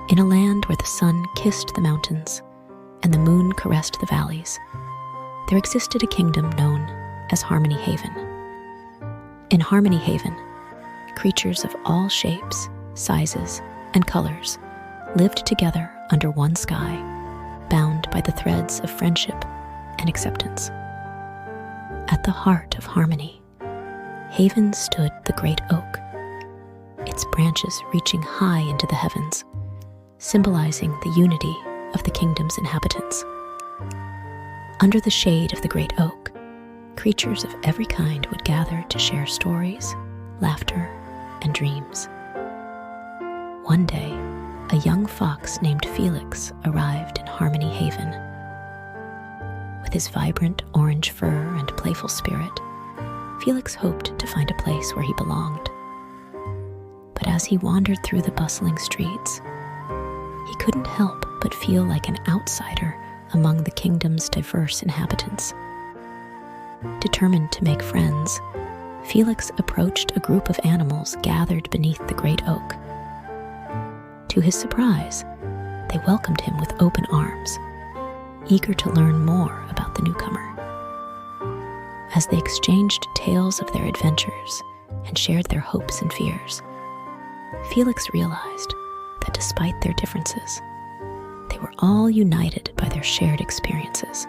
In a land where the sun kissed the mountains and the moon caressed the valleys, there existed a kingdom known as Harmony Haven. In Harmony Haven, creatures of all shapes, sizes, and colors lived together under one sky, bound by the threads of friendship and acceptance. At the heart of Harmony Haven stood the great oak, its branches reaching high into the heavens, symbolizing the unity of the kingdom's inhabitants. Under the shade of the great oak, creatures of every kind would gather to share stories, laughter, and dreams. One day, a young fox named Felix arrived in Harmony Haven. With his vibrant orange fur and playful spirit, Felix hoped to find a place where he belonged. But as he wandered through the bustling streets, he couldn't help but feel like an outsider among the kingdom's diverse inhabitants. Determined to make friends, Felix approached a group of animals gathered beneath the great oak. To his surprise, they welcomed him with open arms, eager to learn more about the newcomer. As they exchanged tales of their adventures and shared their hopes and fears, Felix realized that despite their differences, they were all united by their shared experiences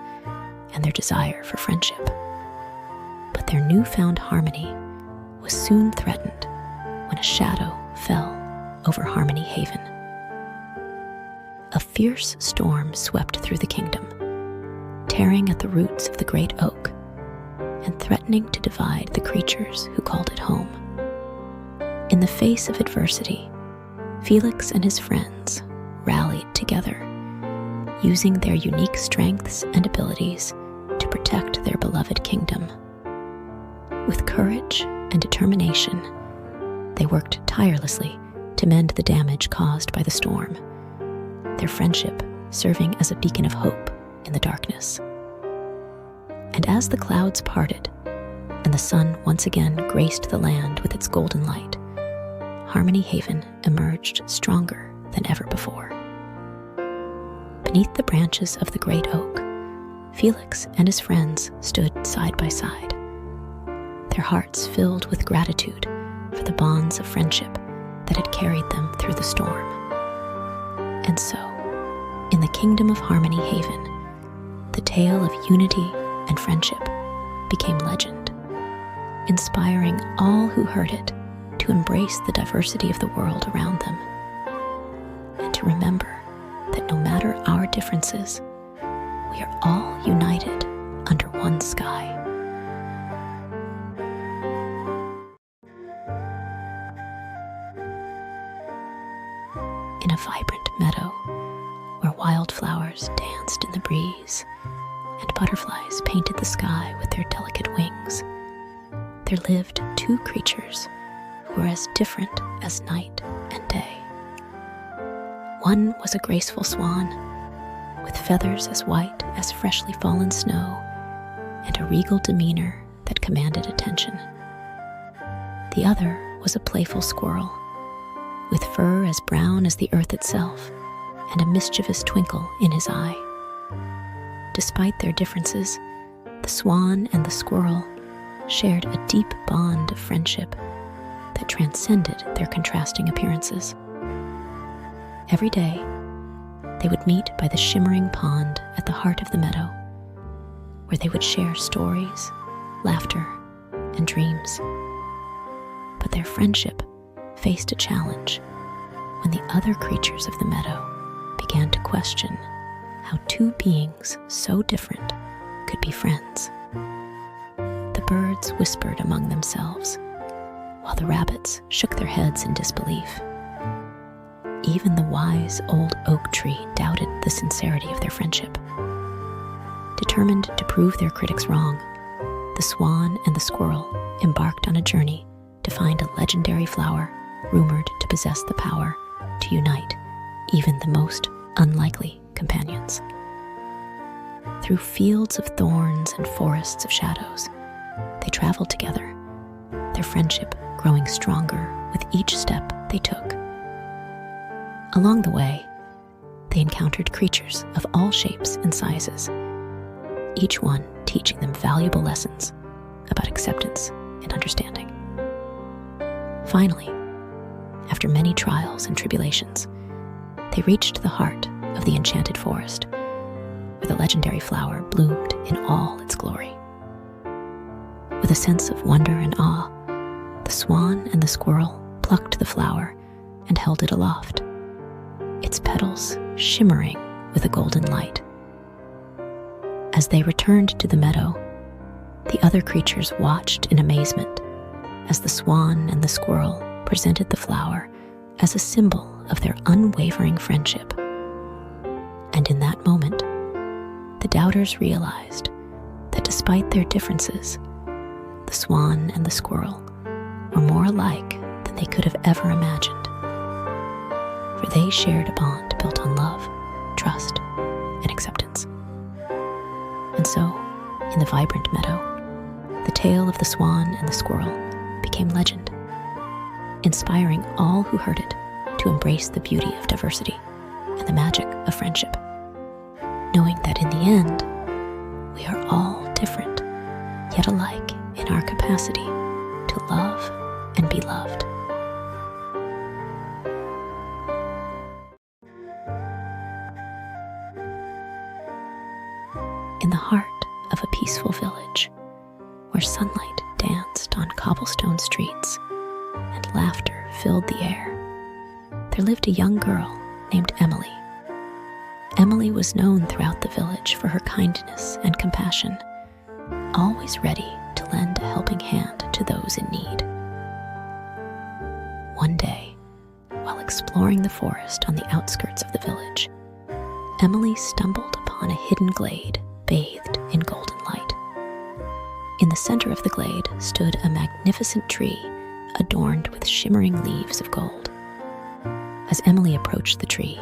and their desire for friendship. But their newfound harmony was soon threatened when a shadow fell over Harmony Haven. A fierce storm swept through the kingdom, tearing at the roots of the great oak and threatening to divide the creatures who called it home. In the face of adversity, Felix and his friends rallied together, using their unique strengths and abilities to protect their beloved kingdom. With courage and determination, they worked tirelessly to mend the damage caused by the storm, their friendship serving as a beacon of hope in the darkness. And as the clouds parted and the sun once again graced the land with its golden light, Harmony Haven emerged stronger than ever before. Beneath the branches of the great oak, Felix and his friends stood side by side, their hearts filled with gratitude for the bonds of friendship that had carried them through the storm. And so, in the kingdom of Harmony Haven, the tale of unity and friendship became legend, inspiring all who heard it to embrace the diversity of the world around them, and to remember that no matter our differences, we are all united under one sky. In a vibrant meadow where wildflowers danced in the breeze and butterflies painted the sky with their delicate wings, there lived two creatures who were as different as night and day. One was a graceful swan, with feathers as white as freshly fallen snow and a regal demeanor that commanded attention. The other was a playful squirrel, with fur as brown as the earth itself and a mischievous twinkle in his eye. Despite their differences, the swan and the squirrel shared a deep bond of friendship that transcended their contrasting appearances. Every day, they would meet by the shimmering pond at the heart of the meadow, where they would share stories, laughter, and dreams. But their friendship faced a challenge when the other creatures of the meadow began to question how two beings so different could be friends. The birds whispered among themselves, while the rabbits shook their heads in disbelief. Even the wise old oak tree doubted the sincerity of their friendship. Determined to prove their critics wrong, the swan and the squirrel embarked on a journey to find a legendary flower rumored to possess the power to unite even the most unlikely companions. Through fields of thorns and forests of shadows, they traveled together, their friendship growing stronger with each step they took. Along the way, they encountered creatures of all shapes and sizes, each one teaching them valuable lessons about acceptance and understanding. Finally, after many trials and tribulations, they reached the heart of the enchanted forest, where the legendary flower bloomed in all its glory. With a sense of wonder and awe, the swan and the squirrel plucked the flower and held it aloft, its petals shimmering with a golden light. As they returned to the meadow, the other creatures watched in amazement as the swan and the squirrel presented the flower as a symbol of their unwavering friendship. And in that moment, the doubters realized that despite their differences, the swan and the squirrel were more alike than they could have ever imagined. For they shared a bond built on love, trust, and acceptance. And so, in the vibrant meadow, the tale of the swan and the squirrel became legend, inspiring all who heard it to embrace the beauty of diversity and the magic of friendship, knowing that in the end, we are all different, yet alike in our capacity to love and be loved. In the heart of a peaceful village, where sunlight danced on cobblestone streets and laughter filled the air, there lived a young girl named Emily. Emily was known throughout the village for her kindness and compassion, always ready to lend a helping hand to those in need. One day, while exploring the forest on the outskirts of the village, Emily stumbled upon a hidden glade bathed in golden light. In the center of the glade stood a magnificent tree adorned with shimmering leaves of gold. As Emily approached the tree,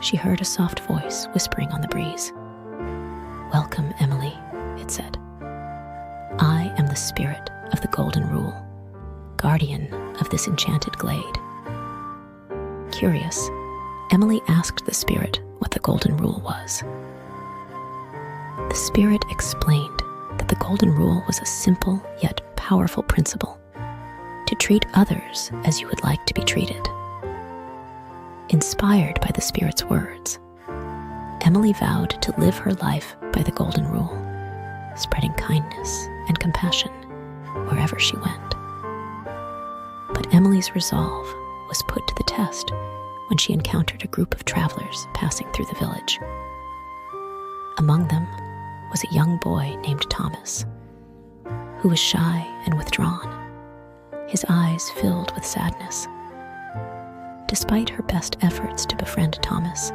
she heard a soft voice whispering on the breeze. "Welcome, Emily," it said. "I am the spirit of the Golden Rule, guardian of this enchanted glade." Curious, Emily asked the spirit what the Golden Rule was. The spirit explained that the Golden Rule was a simple yet powerful principle: to treat others as you would like to be treated. Inspired by the spirit's words, Emily vowed to live her life by the Golden Rule, spreading kindness and compassion wherever she went. But Emily's resolve was put to the test when she encountered a group of travelers passing through the village. Among them was a young boy named Thomas, who was shy and withdrawn, his eyes filled with sadness. Despite her best efforts to befriend Thomas,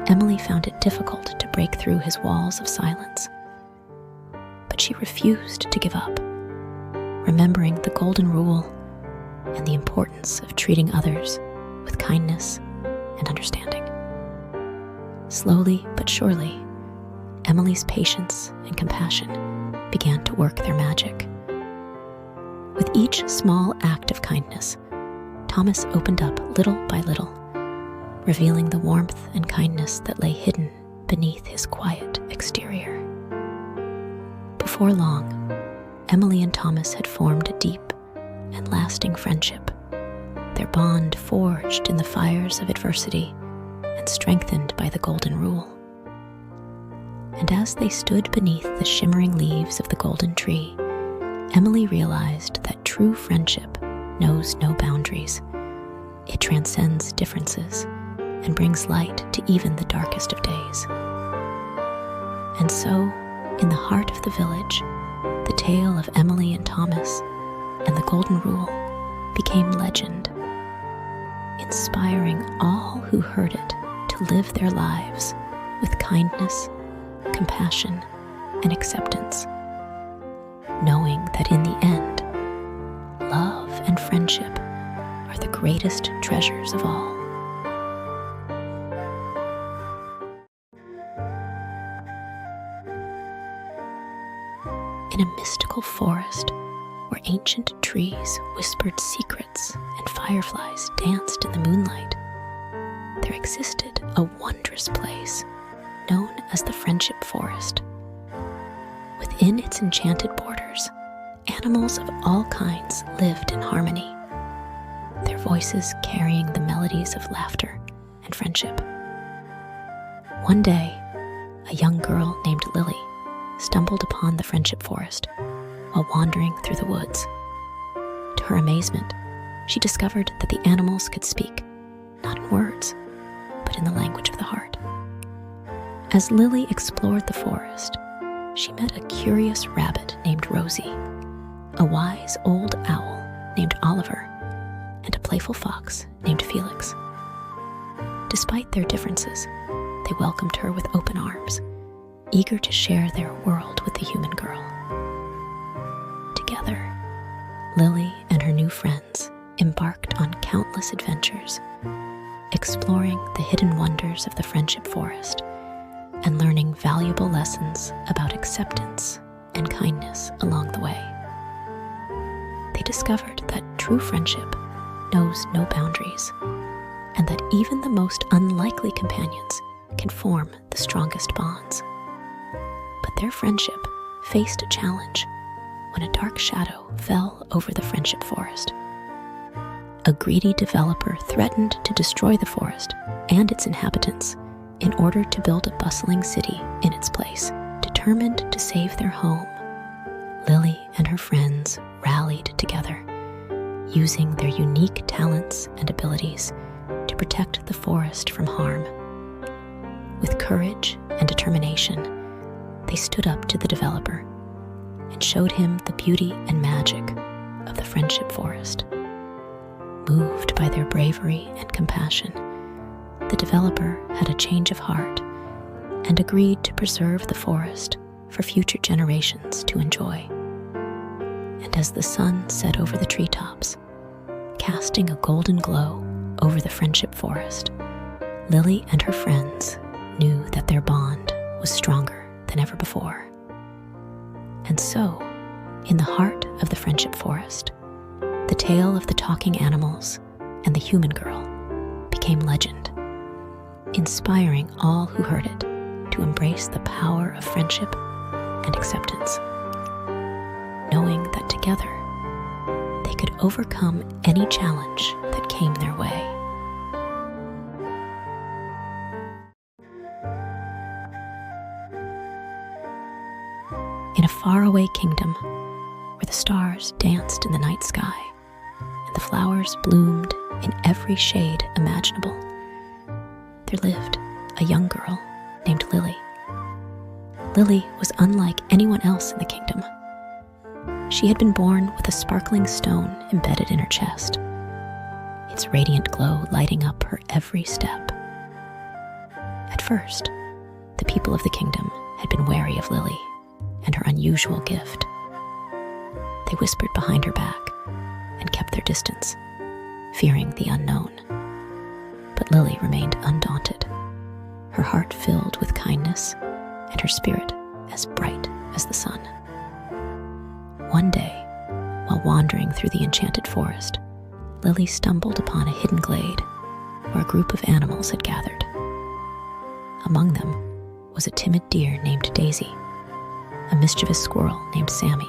Emily found it difficult to break through his walls of silence. But she refused to give up, remembering the Golden Rule and the importance of treating others with kindness and understanding. Slowly but surely, Emily's patience and compassion began to work their magic. With each small act of kindness, Thomas opened up little by little, revealing the warmth and kindness that lay hidden beneath his quiet exterior. Before long, Emily and Thomas had formed a deep and lasting friendship, their bond forged in the fires of adversity and strengthened by the Golden Rule. And as they stood beneath the shimmering leaves of the golden tree, Emily realized that true friendship knows no boundaries. It transcends differences and brings light to even the darkest of days. And so, in the heart of the village, the tale of Emily and Thomas and the Golden Rule became legend, inspiring all who heard it to live their lives with kindness, compassion, and acceptance, knowing that in the end, love and friendship are the greatest treasures of all. In a mystical forest where ancient trees whispered secrets and fireflies danced in the moonlight, there existed a wondrous place known as the Friendship Forest. Within its enchanted borders, animals of all kinds lived in harmony, their voices carrying the melodies of laughter and friendship. One day, a young girl named Lily stumbled upon the Friendship Forest while wandering through the woods. To her amazement, she discovered that the animals could speak, not in words, but in the language of the heart. As Lily explored the forest, she met a curious rabbit named Rosie, a wise old owl named Oliver, and a playful fox named Felix. Despite their differences, they welcomed her with open arms, eager to share their world with the human girl. Together, Lily and her new friends embarked on countless adventures, exploring the hidden wonders of the Friendship Forest and learning valuable lessons about acceptance and kindness along the way. They discovered that true friendship knows no boundaries, and that even the most unlikely companions can form the strongest bonds. But their friendship faced a challenge when a dark shadow fell over the Friendship Forest. A greedy developer threatened to destroy the forest and its inhabitants in order to build a bustling city in its place. Determined to save their home, Lily and her friends rallied together, using their unique talents and abilities to protect the forest from harm. With courage and determination, they stood up to the developer and showed him the beauty and magic of the Friendship Forest. Moved by their bravery and compassion, the developer had a change of heart and agreed to preserve the forest for future generations to enjoy. And as the sun set over the treetops, casting a golden glow over the Friendship Forest, Lily and her friends knew that their bond was stronger than ever before. And so, in the heart of the Friendship Forest, the tale of the talking animals and the human girl became legend, inspiring all who heard it to embrace the power of friendship and acceptance, knowing that together they could overcome any challenge that came their way. In a faraway kingdom where the stars danced in the night sky and the flowers bloomed in every shade imaginable, there lived a young girl named Lily. Lily was unlike anyone else in the kingdom. She had been born with a sparkling stone embedded in her chest, its radiant glow lighting up her every step. At first, the people of the kingdom had been wary of Lily and her unusual gift. They whispered behind her back and kept their distance, fearing the unknown. But Lily remained undaunted, her heart filled with kindness and her spirit as bright as the sun. One day, while wandering through the enchanted forest, Lily stumbled upon a hidden glade where a group of animals had gathered. Among them was a timid deer named Daisy, a mischievous squirrel named Sammy,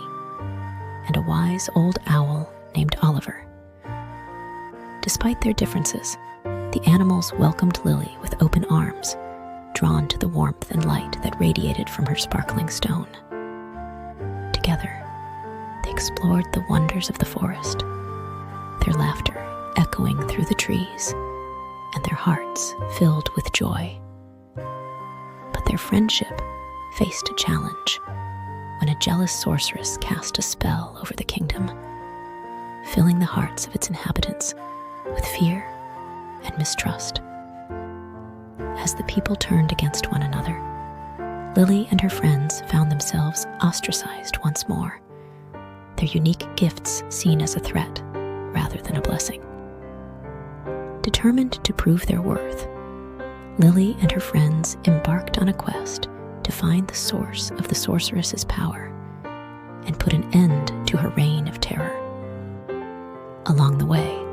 and a wise old owl named Oliver. Despite their differences, the animals welcomed Lily with open arms, drawn to the warmth and light that radiated from her sparkling stone. Together, they explored the wonders of the forest, their laughter echoing through the trees, and their hearts filled with joy. But their friendship faced a challenge when a jealous sorceress cast a spell over the kingdom, filling the hearts of its inhabitants with fear and mistrust. As the people turned against one another, Lily and her friends found themselves ostracized once more, their unique gifts seen as a threat rather than a blessing. Determined to prove their worth, Lily and her friends embarked on a quest to find the source of the sorceress's power and put an end to her reign of terror. Along the way,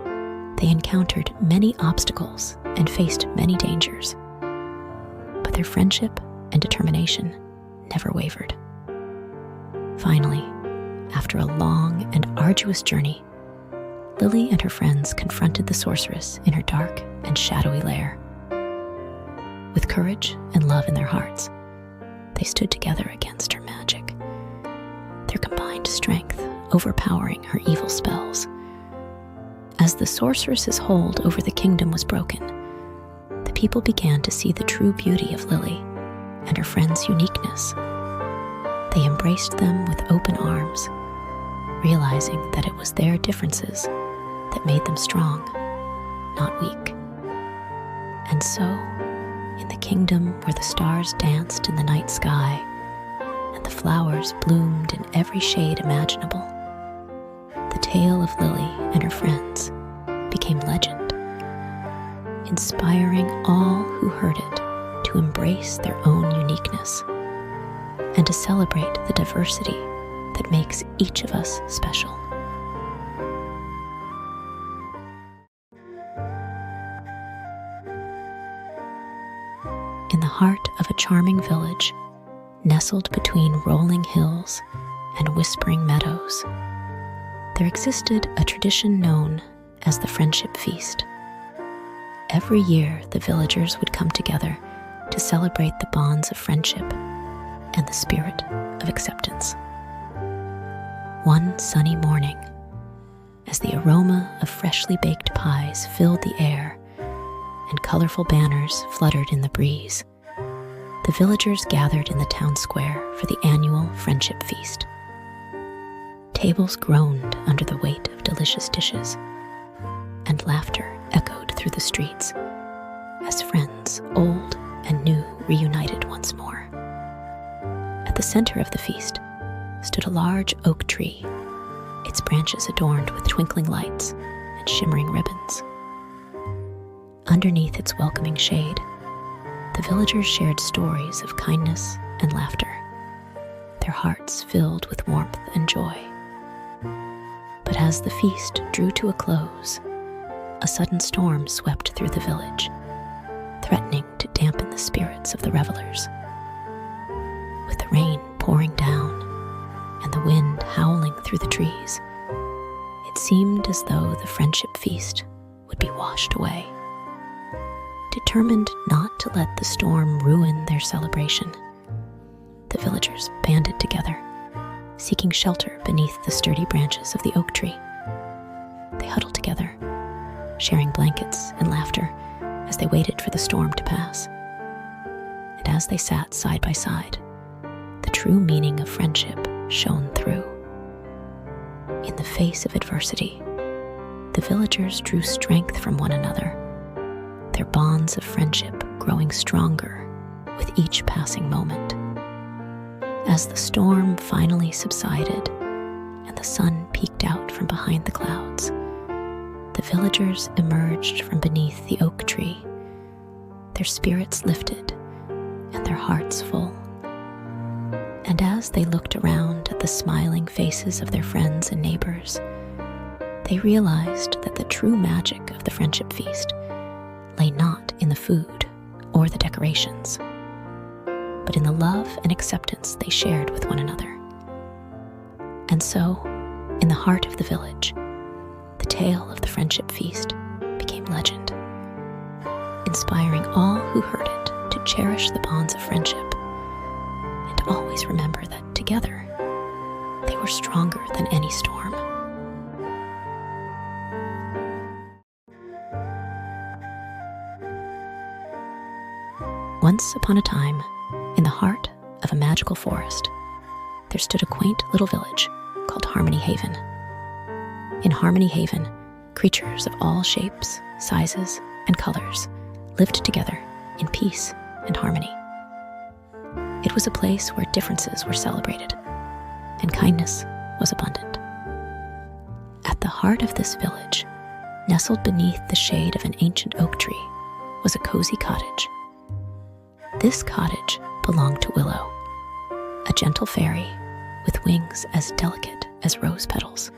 they encountered many obstacles and faced many dangers, their friendship and determination never wavered. Finally, after a long and arduous journey, Lily and her friends confronted the sorceress in her dark and shadowy lair. With courage and love in their hearts, they stood together against her magic, their combined strength overpowering her evil spells. As the sorceress's hold over the kingdom was broken, the people began to see the true beauty of Lily and her friends' uniqueness. They embraced them with open arms, realizing that it was their differences that made them strong, not weak. And so, in the kingdom where the stars danced in the night sky and the flowers bloomed in every shade imaginable, the tale of Lily and her friends became legend, inspiring all who heard it to embrace their own uniqueness and to celebrate the diversity that makes each of us special. In the heart of a charming village, nestled between rolling hills and whispering meadows, there existed a tradition known as the Friendship Feast. Every year, the villagers would come together to celebrate the bonds of friendship and the spirit of acceptance. One sunny morning, as the aroma of freshly baked pies filled the air and colorful banners fluttered in the breeze, the villagers gathered in the town square for the annual Friendship Feast. Tables groaned under the weight of delicious dishes, and laughter echoed through the streets as friends, old and new, reunited once more. At the center of the feast stood a large oak tree, its branches adorned with twinkling lights and shimmering ribbons. Underneath its welcoming shade, the villagers shared stories of kindness and laughter, their hearts filled with warmth and joy. But as the feast drew to a close, a sudden storm swept through the village, threatening to dampen the spirits of the revelers. With the rain pouring down and the wind howling through the trees, it seemed as though the Friendship Feast would be washed away. Determined not to let the storm ruin their celebration, the villagers banded together, seeking shelter beneath the sturdy branches of the oak tree. They huddled together, sharing blankets and laughter as they waited for the storm to pass. And as they sat side by side, the true meaning of friendship shone through. In the face of adversity, the villagers drew strength from one another, their bonds of friendship growing stronger with each passing moment. As the storm finally subsided and the sun peeked out from behind the clouds, the villagers emerged from beneath the oak tree, their spirits lifted and their hearts full. And as they looked around at the smiling faces of their friends and neighbors, they realized that the true magic of the Friendship Feast lay not in the food or the decorations, but in the love and acceptance they shared with one another. And so, in the heart of the village, the tale of the Friendship Feast became legend, inspiring all who heard it to cherish the bonds of friendship and always remember that together they were stronger than any storm. Once upon a time, in the heart of a magical forest, there stood a quaint little village called Harmony Haven. In Harmony Haven, creatures of all shapes, sizes, and colors lived together in peace and harmony. It was a place where differences were celebrated and kindness was abundant. At the heart of this village, nestled beneath the shade of an ancient oak tree, was a cozy cottage. This cottage belonged to Willow, a gentle fairy with wings as delicate as rose petals.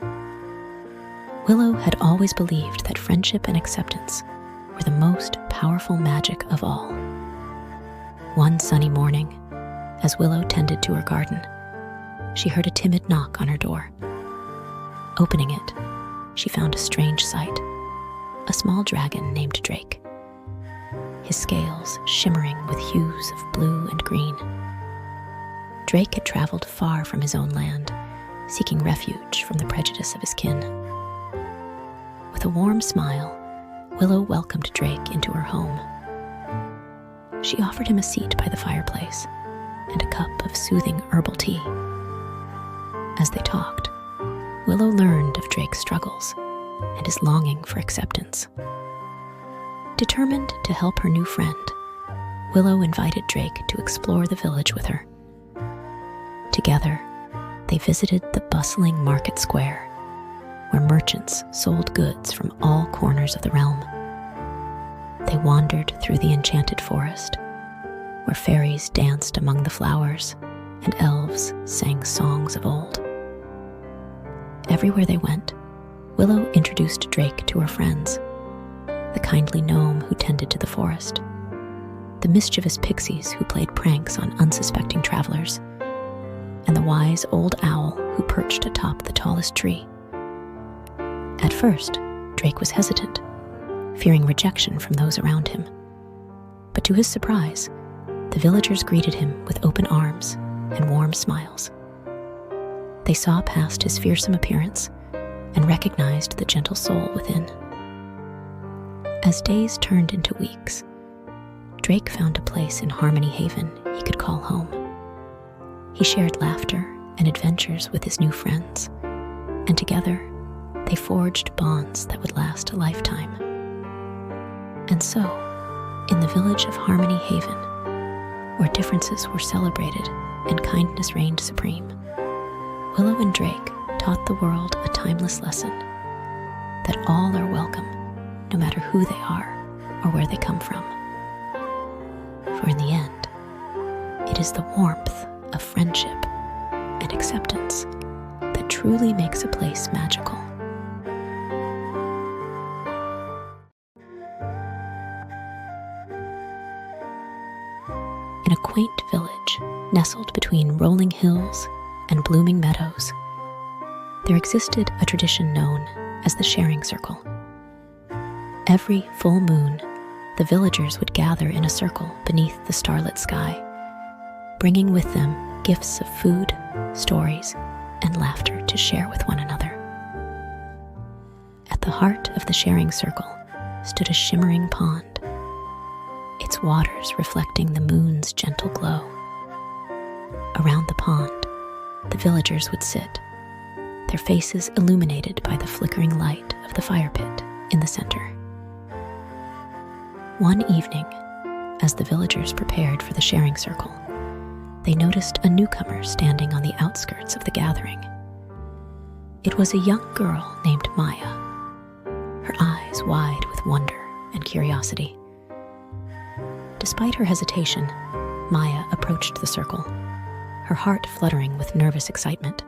Willow had always believed that friendship and acceptance were the most powerful magic of all. One sunny morning, as Willow tended to her garden, she heard a timid knock on her door. Opening it, she found a strange sight: a small dragon named Drake, his scales shimmering with hues of blue and green. Drake had traveled far from his own land, seeking refuge from the prejudice of his kin. With a warm smile, Willow welcomed Drake into her home. She offered him a seat by the fireplace and a cup of soothing herbal tea. As they talked, Willow learned of Drake's struggles and his longing for acceptance. Determined to help her new friend, Willow invited Drake to explore the village with her. Together, they visited the bustling market square, where merchants sold goods from all corners of the realm. They wandered through the enchanted forest, where fairies danced among the flowers and elves sang songs of old. Everywhere they went, Willow introduced Drake to her friends: the kindly gnome who tended to the forest, the mischievous pixies who played pranks on unsuspecting travelers, and the wise old owl who perched atop the tallest tree. At first, Drake was hesitant, fearing rejection from those around him. But to his surprise, the villagers greeted him with open arms and warm smiles. They saw past his fearsome appearance and recognized the gentle soul within. As days turned into weeks, Drake found a place in Harmony Haven he could call home. He shared laughter and adventures with his new friends, and together they forged bonds that would last a lifetime. And so, in the village of Harmony Haven, where differences were celebrated and kindness reigned supreme, Willow and Drake taught the world a timeless lesson: that all are welcome, no matter who they are or where they come from. For in the end, it is the warmth of friendship and acceptance that truly makes a place magical. In a quaint village nestled between rolling hills and blooming meadows, there existed a tradition known as the sharing circle. Every full moon, the villagers would gather in a circle beneath the starlit sky, bringing with them gifts of food, stories, and laughter to share with one another. At the heart of the sharing circle stood a shimmering pond, its waters reflecting the moon's gentle glow. Around the pond, the villagers would sit, their faces illuminated by the flickering light of the fire pit in the center. One evening, as the villagers prepared for the sharing circle, they noticed a newcomer standing on the outskirts of the gathering. It was a young girl named Maya, her eyes wide with wonder and curiosity. Despite her hesitation, Maya approached the circle, her heart fluttering with nervous excitement.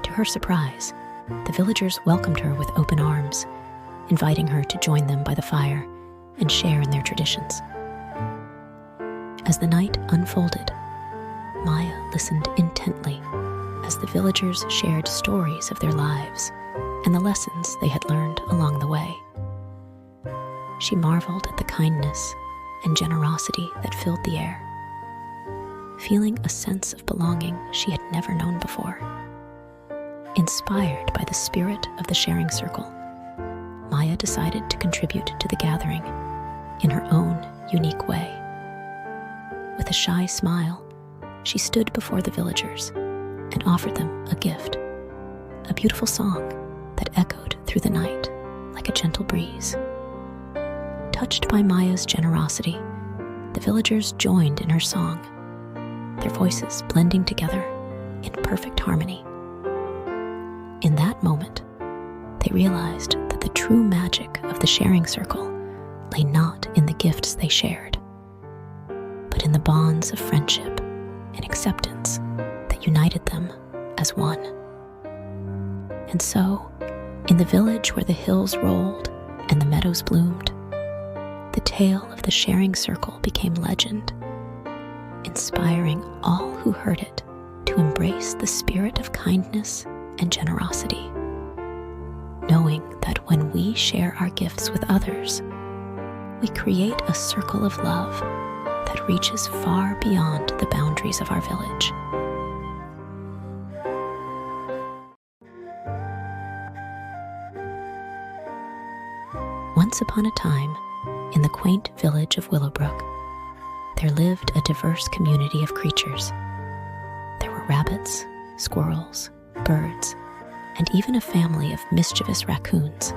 To her surprise, the villagers welcomed her with open arms, inviting her to join them by the fire and share in their traditions. As the night unfolded, Maya listened intently as the villagers shared stories of their lives and the lessons they had learned along the way. She marveled at the kindness and generosity that filled the air, feeling a sense of belonging she had never known before. Inspired by the spirit of the sharing circle, Maya decided to contribute to the gathering in her own unique way. With a shy smile, she stood before the villagers and offered them a gift, a beautiful song that echoed through the night like a gentle breeze. Touched by Maya's generosity, the villagers joined in her song, their voices blending together in perfect harmony. In that moment, they realized that the true magic of the sharing circle lay not in the gifts they shared, but in the bonds of friendship and acceptance that united them as one. And so, in the village where the hills rolled and the meadows bloomed, the tale of the sharing circle became legend inspiring all who heard it to embrace the spirit of kindness and generosity, knowing that when we share our gifts with others, we create a circle of love that reaches far beyond the boundaries of our village. Once upon a time, in the quaint village of Willowbrook, there lived a diverse community of creatures. There were rabbits, squirrels, birds, and even a family of mischievous raccoons.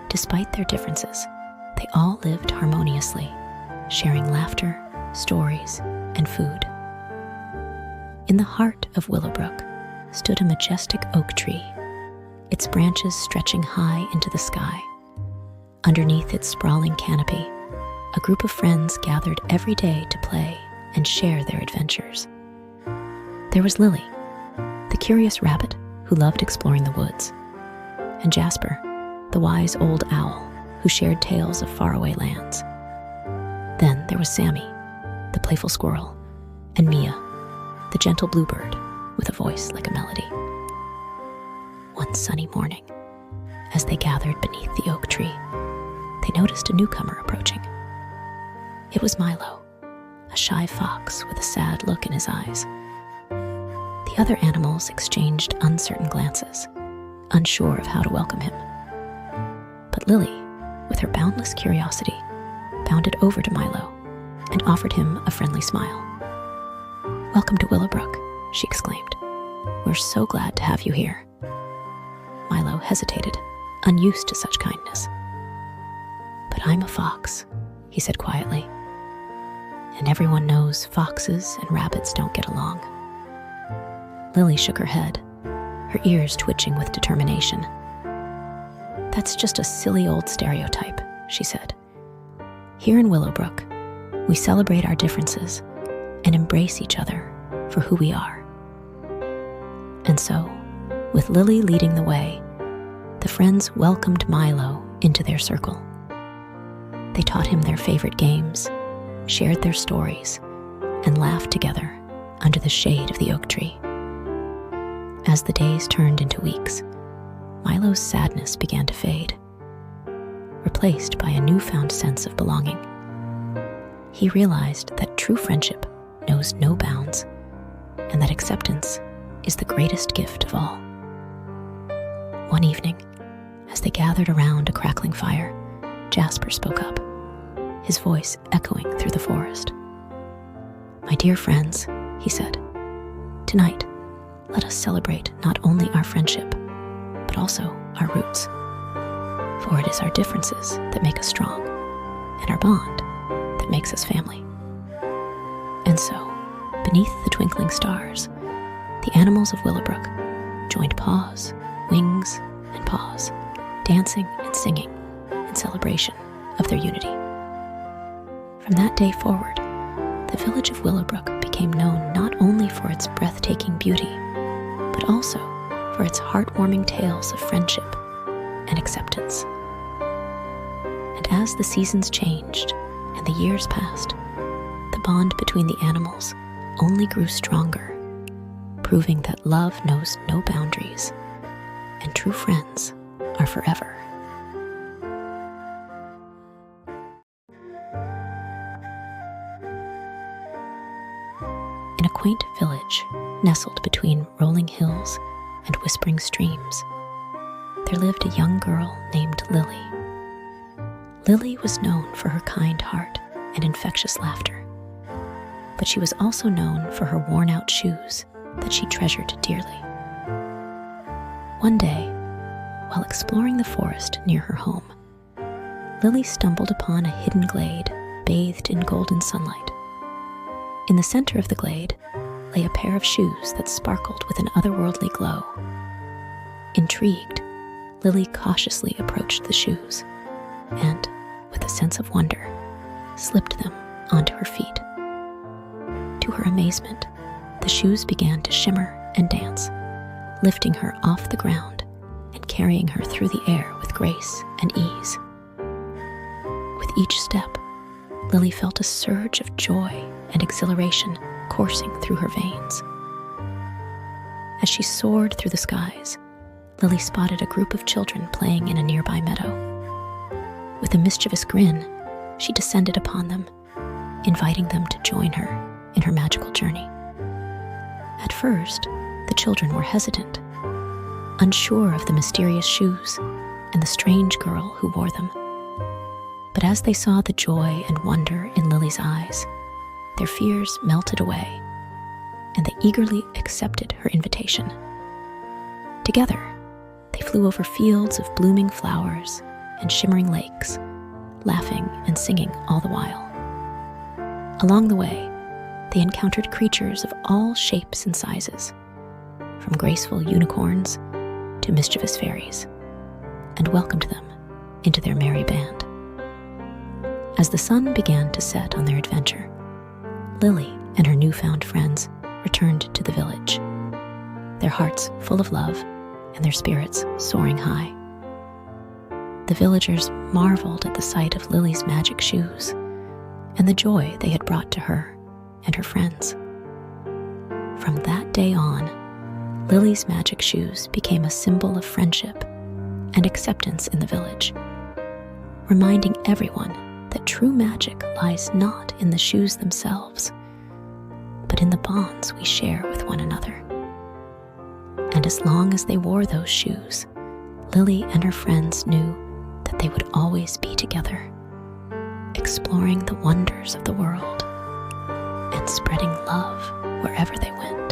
Despite their differences, they all lived harmoniously, sharing laughter, stories, and food. In the heart of Willowbrook stood a majestic oak tree, its branches stretching high into the sky. Underneath its sprawling canopy, a group of friends gathered every day to play and share their adventures. There was Lily, the curious rabbit who loved exploring the woods, and Jasper, the wise old owl who shared tales of faraway lands. Then there was Sammy, the playful squirrel, and Mia, the gentle bluebird with a voice like a melody. One sunny morning, as they gathered beneath the oak tree, they noticed a newcomer approaching. It was Milo, a shy fox with a sad look in his eyes. The other animals exchanged uncertain glances, unsure of how to welcome him. But Lily, with her boundless curiosity, bounded over to Milo and offered him a friendly smile. "Welcome to Willowbrook," she exclaimed. "We're so glad to have you here." Milo hesitated, unused to such kindness. "But I'm a fox," he said quietly. "And everyone knows foxes and rabbits don't get along." Lily shook her head, her ears twitching with determination. "That's just a silly old stereotype," she said. "Here in Willowbrook, we celebrate our differences and embrace each other for who we are." And so, with Lily leading the way, the friends welcomed Milo into their circle. They taught him their favorite games, shared their stories, and laughed together under the shade of the oak tree. As the days turned into weeks, Milo's sadness began to fade, replaced by a newfound sense of belonging. He realized that true friendship knows no bounds, and that acceptance is the greatest gift of all. One evening, as they gathered around a crackling fire, Jasper spoke up, his voice echoing through the forest. "My dear friends," he said, "tonight, let us celebrate not only our friendship, but also our roots. For it is our differences that make us strong, and our bond that makes us family." And so, beneath the twinkling stars, the animals of Willowbrook joined paws, wings, and paws, dancing and singing in celebration of their unity. From that day forward, the village of Willowbrook became known not only for its breathtaking beauty, but also for its heartwarming tales of friendship and acceptance. And as the seasons changed and the years passed, the bond between the animals only grew stronger, proving that love knows no boundaries and true friends are forever. In a quaint village nestled between rolling hills and whispering streams, there lived a young girl named Lily. Lily was known for her kind heart and infectious laughter, but she was also known for her worn-out shoes that she treasured dearly. One day, while exploring the forest near her home, Lily stumbled upon a hidden glade bathed in golden sunlight. In the center of the glade lay a pair of shoes that sparkled with an otherworldly glow. Intrigued, Lily cautiously approached the shoes and, with a sense of wonder, slipped them onto her feet. To her amazement, the shoes began to shimmer and dance, lifting her off the ground and carrying her through the air with grace and ease. With each step, Lily felt a surge of joy and exhilaration coursing through her veins. As she soared through the skies, Lily spotted a group of children playing in a nearby meadow. With a mischievous grin, she descended upon them, inviting them to join her in her magical journey. At first, the children were hesitant, unsure of the mysterious shoes and the strange girl who wore them. But as they saw the joy and wonder in Lily's eyes, their fears melted away, and they eagerly accepted her invitation. Together, they flew over fields of blooming flowers and shimmering lakes, laughing and singing all the while. Along the way, they encountered creatures of all shapes and sizes, from graceful unicorns to mischievous fairies, and welcomed them into their merry band. As the sun began to set on their adventure, Lily and her newfound friends returned to the village, their hearts full of love and their spirits soaring high. The villagers marveled at the sight of Lily's magic shoes and the joy they had brought to her and her friends. From that day on, Lily's magic shoes became a symbol of friendship and acceptance in the village, reminding everyone that true magic lies not in the shoes themselves, but in the bonds we share with one another. And as long as they wore those shoes, Lily and her friends knew that they would always be together, exploring the wonders of the world and spreading love wherever they went.